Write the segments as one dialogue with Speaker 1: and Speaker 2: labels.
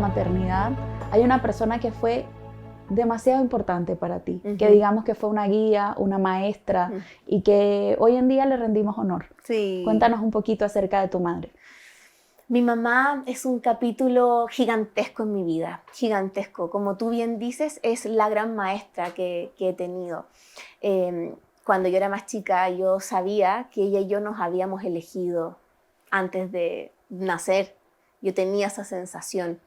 Speaker 1: maternidad, hay una persona que fue demasiado importante para ti,
Speaker 2: Uh-huh.
Speaker 1: que digamos que fue una guía, una maestra,
Speaker 2: Uh-huh.
Speaker 1: y que hoy en día le rendimos honor.
Speaker 2: Sí.
Speaker 1: Cuéntanos un poquito acerca de tu madre.
Speaker 2: Mi mamá es un capítulo gigantesco en mi vida, gigantesco. Como tú bien dices, es la gran maestra que he tenido. Cuando yo era más chica, yo sabía que ella y yo nos habíamos elegido antes de nacer. Yo tenía esa sensación.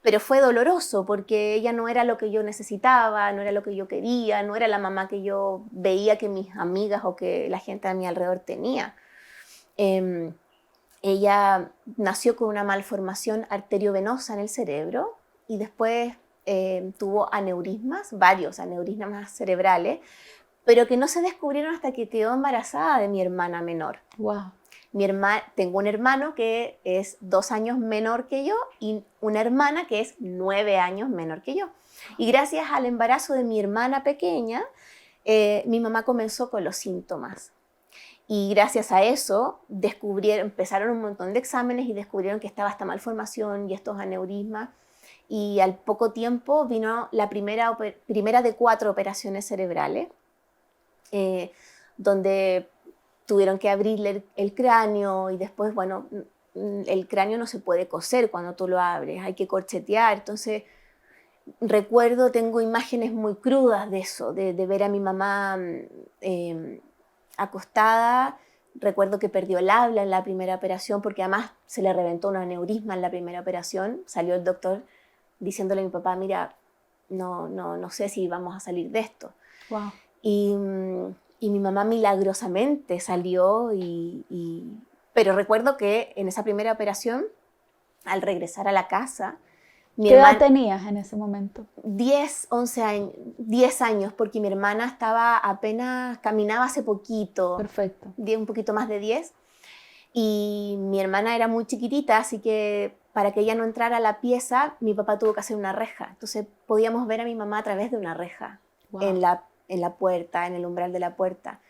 Speaker 2: Pero fue doloroso porque ella no era lo que yo necesitaba, no era lo que yo quería, no era la mamá que yo veía que mis amigas o que la gente a mi alrededor tenía. Ella nació con una malformación arteriovenosa en el cerebro y después tuvo aneurismas, varios aneurismas cerebrales, pero que no se descubrieron hasta que quedó embarazada de mi hermana menor.
Speaker 1: Wow.
Speaker 2: Tengo un hermano que es 2 años menor que yo y una hermana que es 9 años menor que yo. Y gracias al embarazo de mi hermana pequeña, mi mamá comenzó con los síntomas. Y gracias a eso empezaron un montón de exámenes y descubrieron que estaba esta malformación y estos aneurismas. Y al poco tiempo vino la primera de 4 operaciones cerebrales, donde tuvieron que abrirle el cráneo y después, bueno, el cráneo no se puede coser cuando tú lo abres, hay que corchetear. Entonces, recuerdo, tengo imágenes muy crudas de eso, de ver a mi mamá acostada. Recuerdo que perdió el habla en la primera operación porque además se le reventó un aneurisma en la primera operación. Salió el doctor diciéndole a mi papá, mira, no sé si vamos a salir de esto.
Speaker 1: Wow.
Speaker 2: Y mi mamá milagrosamente salió, pero recuerdo que en esa primera operación, al regresar a la casa,
Speaker 1: ¿Qué edad tenías en ese momento?
Speaker 2: 10, 11 años, 10 años, porque mi hermana estaba apenas, caminaba hace poquito.
Speaker 1: Perfecto.
Speaker 2: Un poquito más de 10. Y mi hermana era muy chiquitita, así que para que ella no entrara a la pieza, mi papá tuvo que hacer una reja. Entonces podíamos ver a mi mamá a través de una reja,
Speaker 1: Wow.
Speaker 2: en la puerta, en el umbral de la puerta.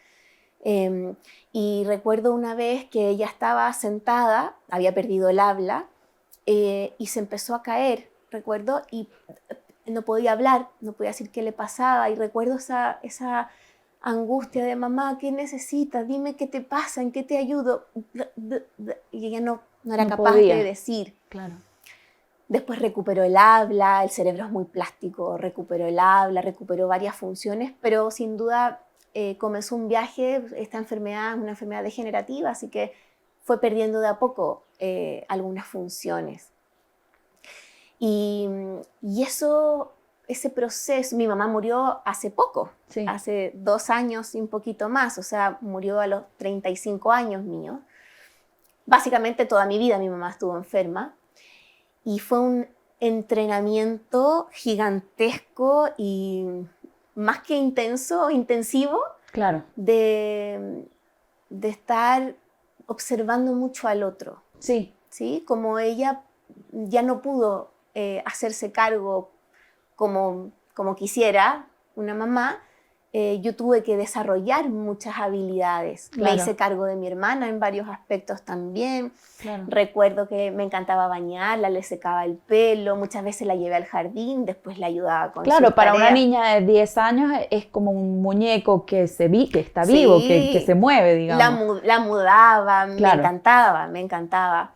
Speaker 2: Y recuerdo una vez que ella estaba sentada, había perdido el habla, y se empezó a caer, recuerdo, y no podía hablar, no podía decir qué le pasaba, y recuerdo esa angustia de mamá, ¿qué necesitas? Dime qué te pasa, ¿en qué te ayudo? Y ella no era capaz de decir.
Speaker 1: Claro.
Speaker 2: Después recuperó el habla, el cerebro es muy plástico, recuperó el habla, recuperó varias funciones, pero sin duda comenzó un viaje. Esta enfermedad es una enfermedad degenerativa, así que fue perdiendo de a poco algunas funciones. Y ese proceso, mi mamá murió hace poco,
Speaker 1: sí.
Speaker 2: Hace 2 años y un poquito más, o sea, murió a los 35 años míos. Básicamente toda mi vida mi mamá estuvo enferma y fue un entrenamiento gigantesco y más que intensivo,
Speaker 1: claro,
Speaker 2: de estar observando mucho al otro.
Speaker 1: Sí.
Speaker 2: ¿Sí? Como ella ya no pudo hacerse cargo como quisiera una mamá, yo tuve que desarrollar muchas habilidades.
Speaker 1: Claro.
Speaker 2: Me hice cargo de mi hermana en varios aspectos también.
Speaker 1: Claro.
Speaker 2: Recuerdo que me encantaba bañarla, le secaba el pelo, muchas veces la llevé al jardín, después la ayudaba con sus tareas.
Speaker 1: Para una niña de 10 años es como un muñeco que está vivo, que se mueve, digamos.
Speaker 2: La mudaba,
Speaker 1: claro.
Speaker 2: me encantaba.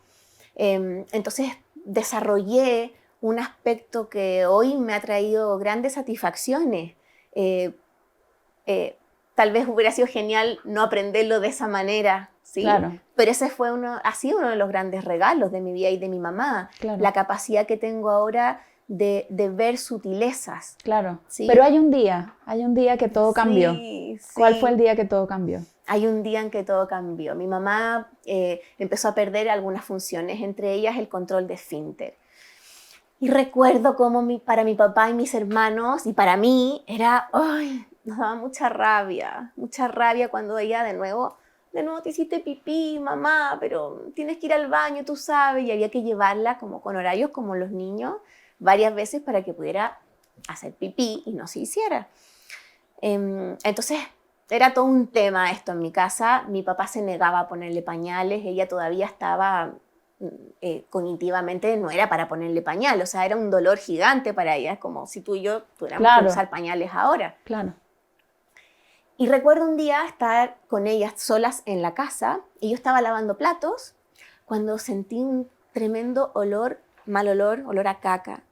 Speaker 2: Entonces desarrollé un aspecto que hoy me ha traído grandes satisfacciones. Tal vez hubiera sido genial no aprenderlo de esa manera, ¿sí?
Speaker 1: Claro.
Speaker 2: Pero ese ha sido uno de los grandes regalos de mi vida y de mi mamá.
Speaker 1: Claro.
Speaker 2: La capacidad que tengo ahora de ver sutilezas.
Speaker 1: Claro.
Speaker 2: ¿Sí?
Speaker 1: Pero hay un día que todo cambió.
Speaker 2: Sí.
Speaker 1: ¿Cuál fue el día que todo cambió?
Speaker 2: Hay un día en que todo cambió. Mi mamá empezó a perder algunas funciones, entre ellas el control de esfínter. Y recuerdo cómo para mi papá y mis hermanos, y para mí, nos daba mucha rabia cuando ella de nuevo te hiciste pipí, mamá, pero tienes que ir al baño, tú sabes, y había que llevarla como con horarios como los niños varias veces para que pudiera hacer pipí y no se hiciera. Entonces, era todo un tema esto en mi casa. Mi papá se negaba a ponerle pañales, ella todavía estaba cognitivamente no era para ponerle pañal, o sea, era un dolor gigante para ella, como si tú y yo tuviéramos que usar pañales ahora.
Speaker 1: Claro.
Speaker 2: Y recuerdo un día estar con ellas solas en la casa, y yo estaba lavando platos, cuando sentí un tremendo olor, mal olor a caca.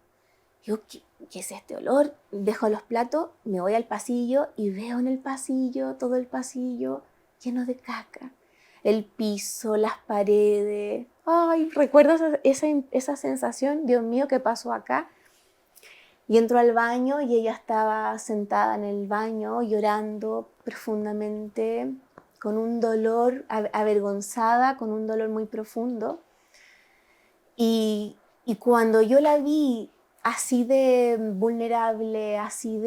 Speaker 2: Yo, ¿qué es este olor? Dejo los platos, me voy al pasillo y veo en el pasillo, todo el pasillo lleno de caca. El piso, las paredes. Ay, ¿recuerdas esa sensación? Dios mío, ¿qué pasó acá? Y entro al baño y ella estaba sentada en el baño llorando profundamente, con un dolor, avergonzada, con un dolor muy profundo. Y cuando yo la vi así de vulnerable, así,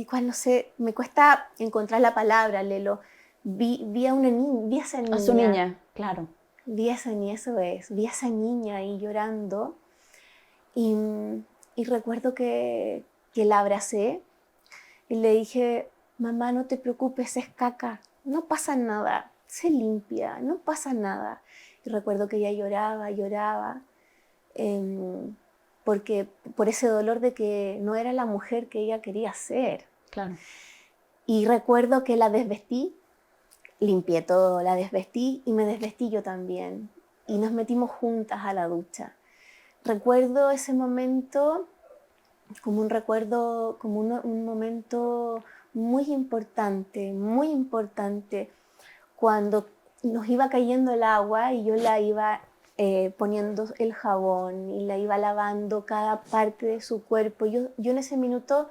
Speaker 2: cual no sé, me cuesta encontrar la palabra, Lelo. Vi a una niña, vi a esa niña.
Speaker 1: A su niña, claro.
Speaker 2: Vi a esa niña, eso es, vi a esa niña ahí llorando. Y recuerdo que la abracé y le dije, mamá, no te preocupes, es caca, no pasa nada, se limpia, no pasa nada. Y recuerdo que ella lloraba, porque por ese dolor de que no era la mujer que ella quería ser.
Speaker 1: Claro.
Speaker 2: Y recuerdo que la desvestí, limpié todo, la desvestí y me desvestí yo también. Y nos metimos juntas a la ducha. Recuerdo ese momento como un recuerdo, como un momento muy importante, cuando nos iba cayendo el agua y yo la iba poniendo el jabón y la iba lavando cada parte de su cuerpo. Yo en ese minuto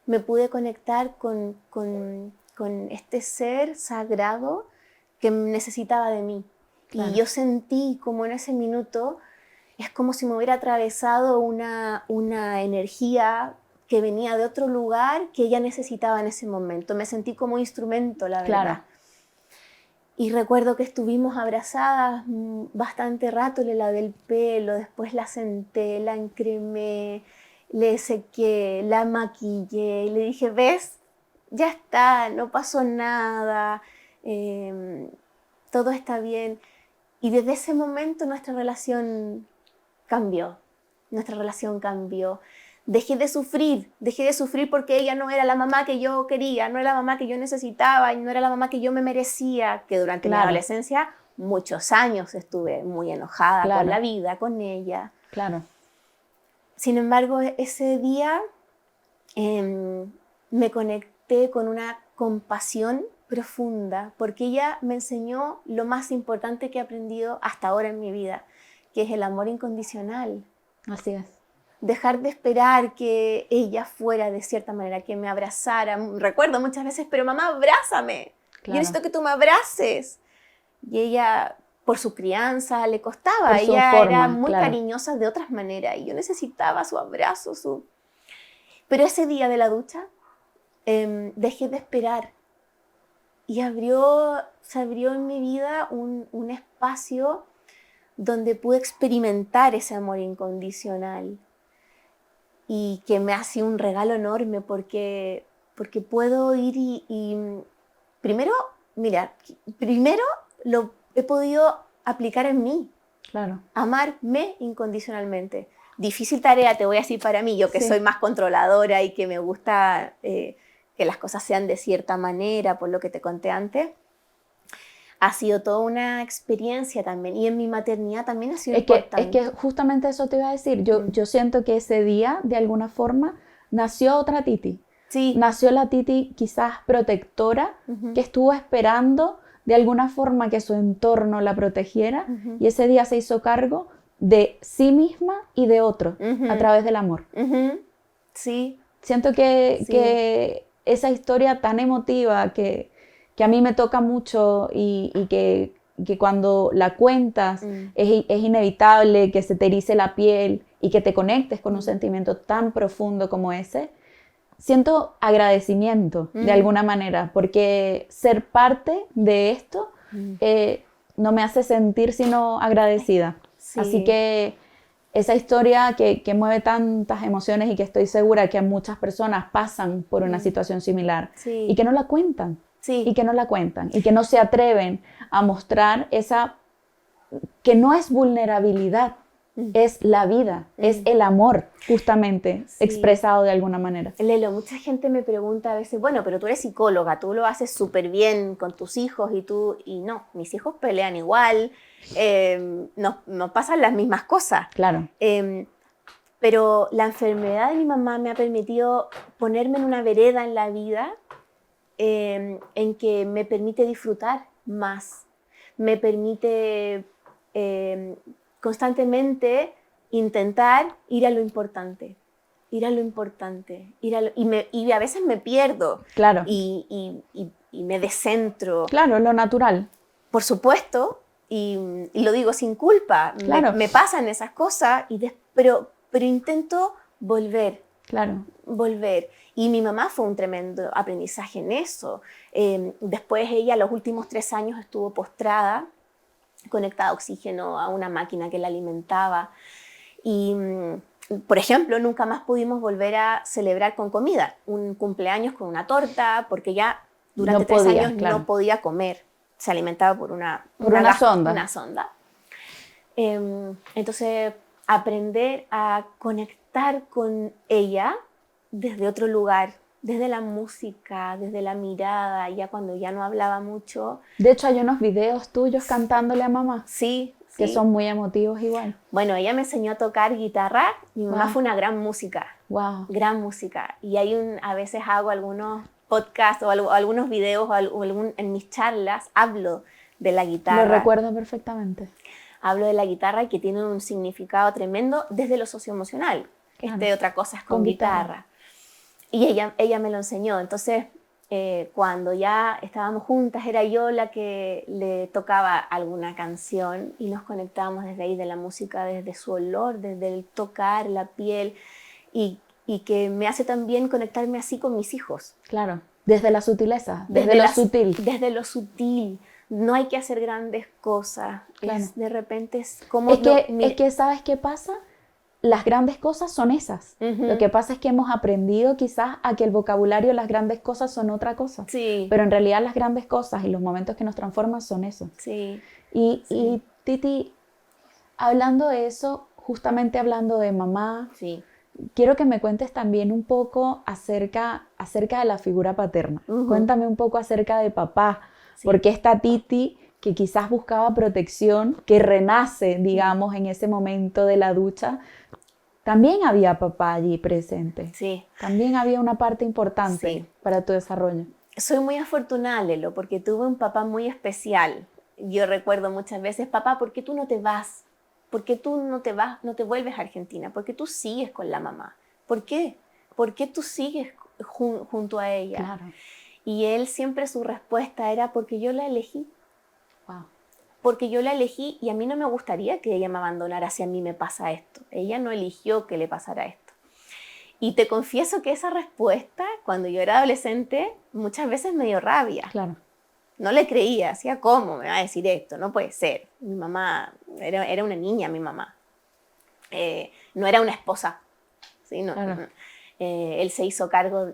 Speaker 2: me pude conectar con este ser sagrado que necesitaba de mí. Claro. Y yo sentí como en ese minuto, es como si me hubiera atravesado una energía que venía de otro lugar que ella necesitaba en ese momento. Me sentí como instrumento, la verdad. Claro. Y recuerdo que estuvimos abrazadas bastante rato, le lavé el pelo, después la senté, la encremé, le sequé, la maquillé y le dije, ¿ves? Ya está, no pasó nada, todo está bien. Y desde ese momento nuestra relación cambió. Dejé de sufrir porque ella no era la mamá que yo quería, no era la mamá que yo necesitaba y no era la mamá que yo me merecía, que durante mi adolescencia muchos años estuve muy enojada con la vida, con ella.
Speaker 1: Claro.
Speaker 2: Sin embargo, ese día me conecté con una compasión profunda porque ella me enseñó lo más importante que he aprendido hasta ahora en mi vida, que es el amor incondicional.
Speaker 1: Así es.
Speaker 2: Dejar de esperar que ella fuera de cierta manera, que me abrazara. Recuerdo muchas veces, pero mamá, abrázame. Claro. Yo necesito que tú me abraces. Y ella, por su crianza, le costaba. Ella era muy cariñosa de otras maneras. Y yo necesitaba su abrazo. Pero ese día de la ducha, dejé de esperar. Y se abrió en mi vida un espacio donde pude experimentar ese amor incondicional y que me hace un regalo enorme porque puedo ir y primero lo he podido aplicar en mí.
Speaker 1: Claro.
Speaker 2: Amarme incondicionalmente. Difícil tarea, te voy a decir para mí, yo que soy más controladora y que me gusta que las cosas sean de cierta manera, por lo que te conté antes. Ha sido toda una experiencia también. Y en mi maternidad también ha sido importante.
Speaker 1: Es que justamente eso te iba a decir. Yo siento que ese día, de alguna forma, nació otra Titi.
Speaker 2: Sí.
Speaker 1: Nació la Titi quizás protectora, que estuvo esperando de alguna forma que su entorno la protegiera. Y ese día se hizo cargo de sí misma y de otro a través del amor.
Speaker 2: Sí.
Speaker 1: Siento que esa historia tan emotiva que a mí me toca mucho y que cuando la cuentas es inevitable que se te erice la piel y que te conectes con un sentimiento tan profundo como ese, siento agradecimiento de alguna manera, porque ser parte de esto no me hace sentir sino agradecida. Sí. Así que esa historia que mueve tantas emociones y que estoy segura que muchas personas pasan por una situación similar y que no la cuentan. Sí. Y que no la cuentan y que no se atreven a mostrar esa que no es vulnerabilidad, es la vida, es el amor, justamente, expresado de alguna manera.
Speaker 2: Lelo, mucha gente me pregunta a veces, bueno, pero tú eres psicóloga, tú lo haces súper bien con tus hijos y no, mis hijos pelean igual, no pasan las mismas cosas.
Speaker 1: Claro.
Speaker 2: Pero la enfermedad de mi mamá me ha permitido ponerme en una vereda en la vida en que me permite disfrutar más, me permite constantemente intentar ir a lo importante, y a veces me pierdo.
Speaker 1: Claro.
Speaker 2: Y me descentro.
Speaker 1: Claro, lo natural.
Speaker 2: Por supuesto, y lo digo sin culpa,
Speaker 1: Claro.
Speaker 2: me pasan esas cosas, pero intento volver.
Speaker 1: Claro.
Speaker 2: Volver. Y mi mamá fue un tremendo aprendizaje en eso. Después ella los últimos 3 años estuvo postrada, conectada a oxígeno a una máquina que la alimentaba. Y, por ejemplo, nunca más pudimos volver a celebrar con comida. Un cumpleaños con una torta, porque ya durante 3 años claro. No podía comer. Se alimentaba por una
Speaker 1: sonda.
Speaker 2: Una sonda. Entonces, aprender a conectar con ella desde otro lugar, desde la música, desde la mirada, ya cuando ya no hablaba mucho.
Speaker 1: De hecho, hay unos videos tuyos cantándole a mamá.
Speaker 2: Sí.
Speaker 1: Que son muy emotivos igual.
Speaker 2: Bueno, ella me enseñó a tocar guitarra. Mi mamá fue una gran música.
Speaker 1: Wow.
Speaker 2: Gran música. Y a veces hago algunos podcasts o algunos videos en mis charlas hablo de la guitarra.
Speaker 1: Lo recuerdo perfectamente.
Speaker 2: Hablo de la guitarra que tiene un significado tremendo desde lo socioemocional. Claro. Otra cosa es con guitarra. Y ella me lo enseñó. Entonces, cuando ya estábamos juntas, era yo la que le tocaba alguna canción y nos conectábamos desde ahí, de la música, desde su olor, desde el tocar la piel y que me hace también conectarme así con mis hijos.
Speaker 1: Claro, desde la sutileza, desde lo sutil.
Speaker 2: Desde lo sutil. No hay que hacer grandes cosas.
Speaker 1: Claro.
Speaker 2: De repente es como...
Speaker 1: Es que ¿sabes qué pasa? Las grandes cosas son esas. Lo que pasa es que hemos aprendido quizás a que el vocabulario de las grandes cosas son otra cosa.
Speaker 2: Sí.
Speaker 1: Pero en realidad las grandes cosas y los momentos que nos transforman son eso.
Speaker 2: Sí.
Speaker 1: Y Titi, hablando de eso, justamente hablando de mamá,
Speaker 2: sí.
Speaker 1: Quiero que me cuentes también un poco acerca de la figura paterna. Cuéntame un poco acerca de papá, porque esta Titi que quizás buscaba protección, que renace, digamos, en ese momento de la ducha, también había papá allí presente.
Speaker 2: Sí.
Speaker 1: También había una parte importante para tu desarrollo.
Speaker 2: Soy muy afortunada, Lelo, porque tuve un papá muy especial. Yo recuerdo muchas veces, papá, ¿por qué tú no te vas? ¿Por qué tú no te vuelves a Argentina? ¿Por qué tú sigues con la mamá? ¿Por qué? ¿Por qué tú sigues junto a ella?
Speaker 1: Claro.
Speaker 2: Y él siempre su respuesta era porque yo la elegí.
Speaker 1: Wow.
Speaker 2: Porque yo la elegí y a mí no me gustaría que ella me abandonara si a mí me pasa esto. Ella no eligió que le pasara esto. Y te confieso que esa respuesta, cuando yo era adolescente, muchas veces me dio rabia.
Speaker 1: Claro.
Speaker 2: No le creía, decía, ¿cómo me va a decir esto? No puede ser. Mi mamá, era una niña mi mamá. No era una esposa. ¿Sí? No,
Speaker 1: claro.
Speaker 2: Él se hizo cargo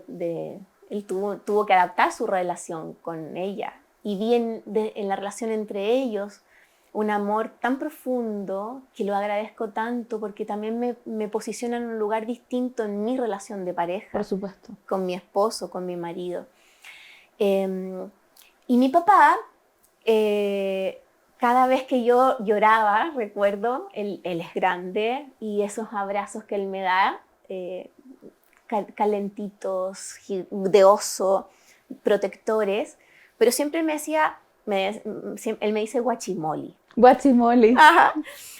Speaker 2: él tuvo que adaptar su relación con ella. Y vi en la relación entre ellos un amor tan profundo que lo agradezco tanto porque también me posiciona en un lugar distinto en mi relación de pareja.
Speaker 1: Por supuesto.
Speaker 2: Con mi esposo, con mi marido. Y mi papá, cada vez que yo lloraba, recuerdo, él es grande y esos abrazos que él me da, calentitos, de oso, protectores, pero siempre me decía, él me dice guachimoli.
Speaker 1: Guachimoli.
Speaker 2: Ajá.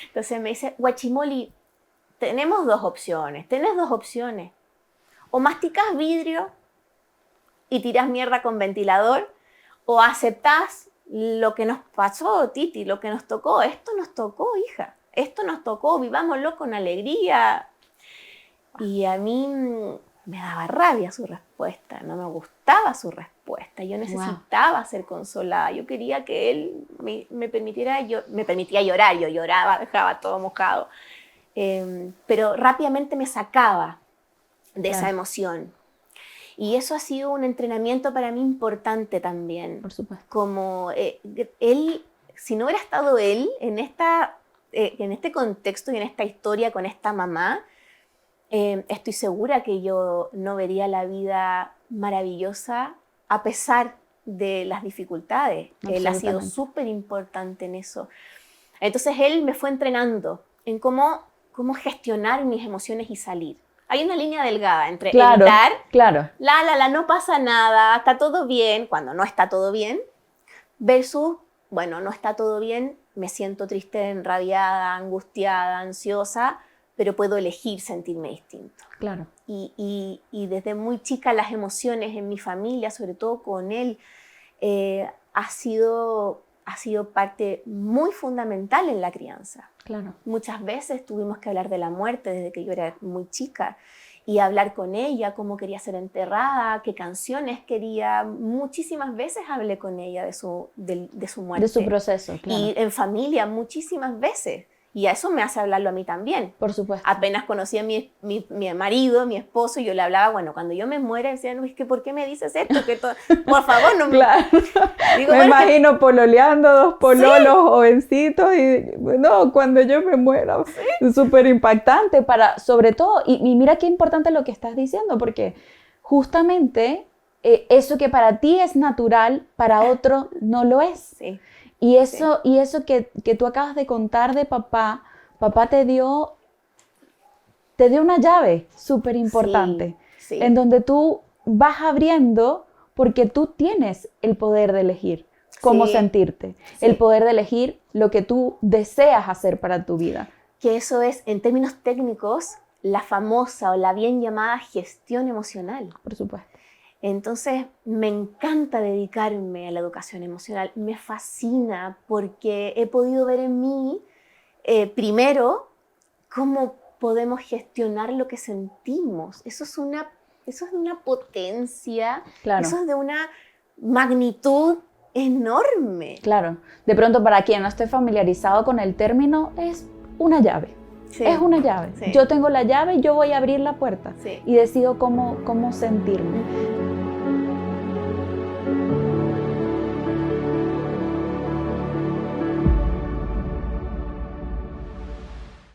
Speaker 2: Entonces me dice, guachimoli, tenés dos opciones. O masticas vidrio y tiras mierda con ventilador, o aceptás lo que nos pasó, Titi, lo que nos tocó. Esto nos tocó, hija. Esto nos tocó, vivámoslo con alegría. Y a mí me daba rabia su respuesta, no me gustaba su respuesta. Yo necesitaba ser consolada. Yo quería que él me permitía llorar. Yo lloraba, dejaba todo mojado. Pero rápidamente me sacaba de esa emoción. Y eso ha sido un entrenamiento para mí importante también.
Speaker 1: Por supuesto.
Speaker 2: Como él si no hubiera estado él en este contexto y en esta historia con esta mamá, estoy segura que yo no vería la vida maravillosa a pesar de las dificultades. Él ha sido súper importante en eso. Entonces él me fue entrenando en cómo gestionar mis emociones y salir. Hay una línea delgada entre evitar, no pasa nada, está todo bien, cuando no está todo bien, versus, bueno, no está todo bien, me siento triste, enrabiada, angustiada, ansiosa, pero puedo elegir sentirme distinto.
Speaker 1: Claro.
Speaker 2: Y desde muy chica las emociones en mi familia, sobre todo con él, ha sido parte muy fundamental en la crianza.
Speaker 1: Claro.
Speaker 2: Muchas veces tuvimos que hablar de la muerte desde que yo era muy chica y hablar con ella, cómo quería ser enterrada, qué canciones quería. Muchísimas veces hablé con ella de su muerte.
Speaker 1: De su proceso, claro.
Speaker 2: Y en familia muchísimas veces. Y a eso me hace hablarlo a mí también.
Speaker 1: Por supuesto.
Speaker 2: Apenas conocí a mi marido, mi esposo, y yo le hablaba, bueno, cuando yo me muera, decía, no, es que ¿por qué me dices esto? Por favor, no me...
Speaker 1: Claro. Digo, me imagino pololeando, dos pololos jovencitos, y no, cuando yo me muera, es súper impactante sobre todo, y mira qué importante lo que estás diciendo, porque justamente eso que para ti es natural, para otro no lo es.
Speaker 2: Sí.
Speaker 1: Y eso que tú acabas de contar de papá te dio una llave súper importante, en donde tú vas abriendo porque tú tienes el poder de elegir cómo sentirte, el poder de elegir lo que tú deseas hacer para tu vida.
Speaker 2: Que eso es, en términos técnicos, la famosa o la bien llamada gestión emocional.
Speaker 1: Por supuesto.
Speaker 2: Entonces, me encanta dedicarme a la educación emocional, me fascina porque he podido ver en mí, primero, cómo podemos gestionar lo que sentimos. Eso es de una potencia,
Speaker 1: claro.
Speaker 2: Eso es de una magnitud enorme.
Speaker 1: Claro, de pronto para quien no esté familiarizado con el término, es una llave. Sí. Es una llave. Sí. Yo tengo la llave, yo voy a abrir la puerta y decido cómo sentirme.